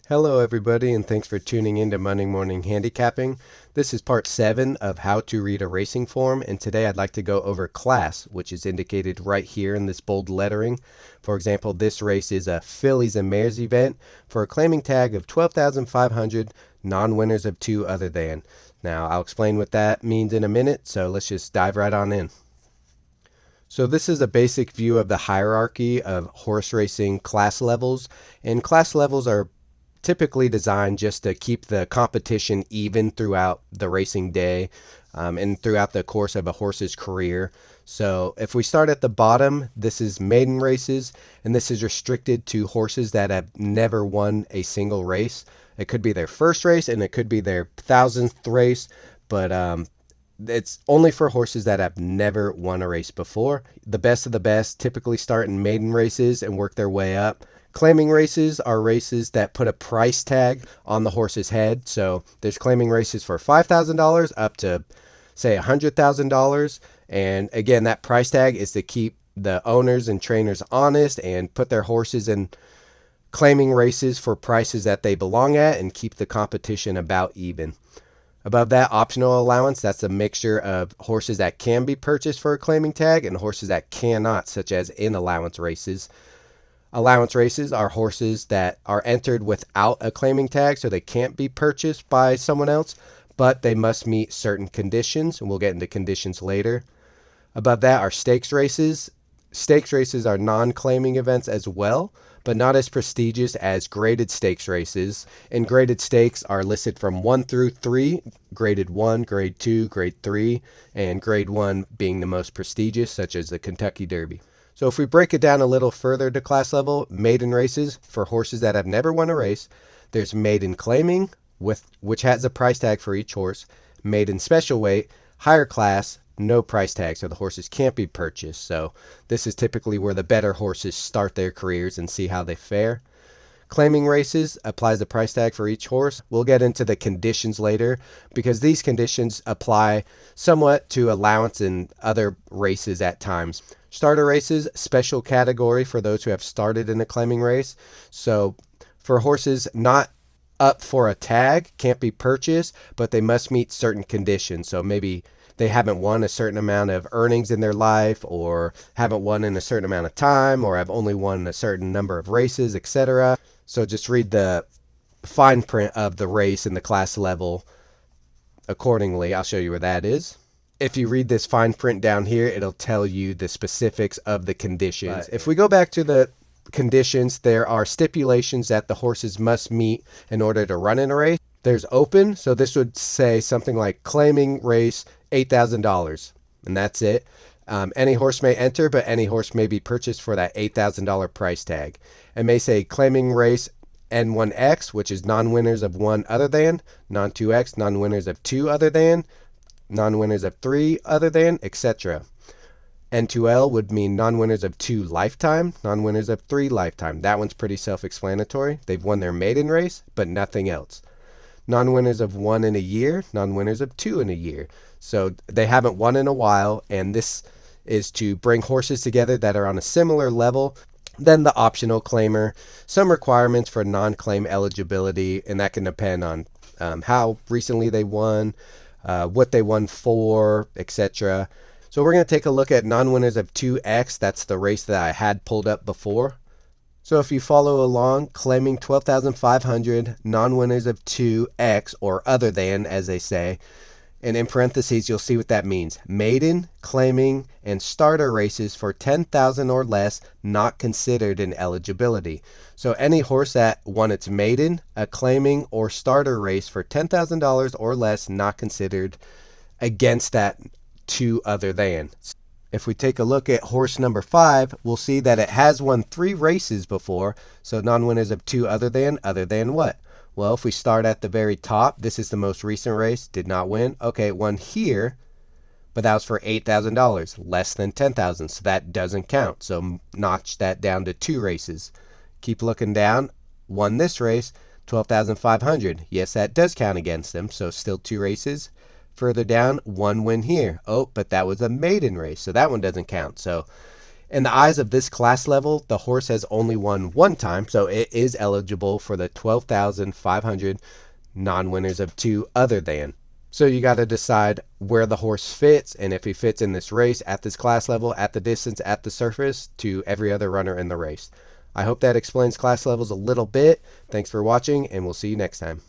Hello everybody, and thanks for tuning in to Monday Morning Handicapping. This is part 7 of how to read a racing form, and today I'd like to go over class, which is indicated right here in this bold lettering. For example, this race is a fillies and mares event for a claiming tag of 12,500, non-winners of 2 other than. Now, I'll explain what that means in a minute, so let's just dive right on in. So this is a basic view of the hierarchy of horse racing class levels, and class levels are typically designed just to keep the competition even throughout the racing day and throughout the course of a horse's career. So if we start at the bottom, this is maiden races, and this is restricted to horses that have never won a single race. It could be their first race and it could be their 1,000th race, but it's only for horses that have never won a race before. The best of the best typically start in maiden races and work their way up. Claiming races are races that put a price tag on the horse's head. So there's claiming races for $5,000 up to, say, $100,000. And again, that price tag is to keep the owners and trainers honest and put their horses in claiming races for prices that they belong at and keep the competition about even. Above that, optional allowance, that's a mixture of horses that can be purchased for a claiming tag and horses that cannot, such as in allowance races. Allowance races are horses that are entered without a claiming tag, so they can't be purchased by someone else, but they must meet certain conditions, and we'll get into conditions later. Above that are stakes races. Stakes races are non-claiming events as well, but not as prestigious as graded stakes races. And graded stakes are listed from 1 through 3, graded 1, grade 2, grade 3, and grade 1 being the most prestigious, such as the Kentucky Derby. So if we break it down a little further to class level, maiden races for horses that have never won a race, there's maiden claiming, which has a price tag for each horse, maiden special weight, higher class, no price tag, so the horses can't be purchased. So this is typically where the better horses start their careers and see how they fare. Claiming races applies a price tag for each horse. We'll get into the conditions later because these conditions apply somewhat to allowance in other races at times. Starter races, special category for those who have started in a claiming race. So for horses not up for a tag, can't be purchased, but they must meet certain conditions. So maybe they haven't won a certain amount of earnings in their life, or haven't won in a certain amount of time, or have only won a certain number of races, etc. So just read the fine print of the race and the class level accordingly. I'll show you where that is. If you read this fine print down here, it'll tell you the specifics of the conditions. If we go back to the conditions, there are stipulations that the horses must meet in order to run in a race. There's open, so this would say something like claiming race $8,000, and that's it. Any horse may enter, but any horse may be purchased for that $8,000 price tag. It may say claiming race N1X, which is non-winners of 1 other than, non-2X, non-winners of 2 other than, non-winners of 3 other than, etc. N2L would mean non-winners of 2 lifetime, non-winners of 3 lifetime. That one's pretty self-explanatory. They've won their maiden race, but nothing else. Non-winners of 1 in a year, non-winners of 2 in a year. So they haven't won in a while, and this is to bring horses together that are on a similar level than the optional claimer. Some requirements for non-claim eligibility, and that can depend on how recently they won, what they won for, etc. So we're going to take a look at non-winners of 2X. That's the race that I had pulled up before. So if you follow along, claiming 12,500, non-winners of 2X, or other than, as they say, and in parentheses, you'll see what that means. Maiden, claiming, and starter races for 10,000 or less not considered in eligibility. So any horse that won its maiden, a claiming, or starter race for $10,000 or less not considered against that 2 other than. If we take a look at horse number 5, we'll see that it has won 3 races before. So non-winners of 2 other than what? Well, if we start at the very top, this is the most recent race, did not win. Okay, it won here, but that was for $8,000, less than $10,000, so that doesn't count. So notch that down to 2 races. Keep looking down, won this race, 12,500. Yes, that does count against them, so still 2 races. Further down, 1 win here. Oh, but that was a maiden race, so that one doesn't count. So In the eyes of this class level, the horse has only won one time, so it is eligible for the 12,500 non-winners of 2 other than. So you got to decide where the horse fits, and if he fits in this race at this class level, at the distance, at the surface, to every other runner in the race. I hope that explains class levels a little bit. Thanks for watching, and we'll see you next time.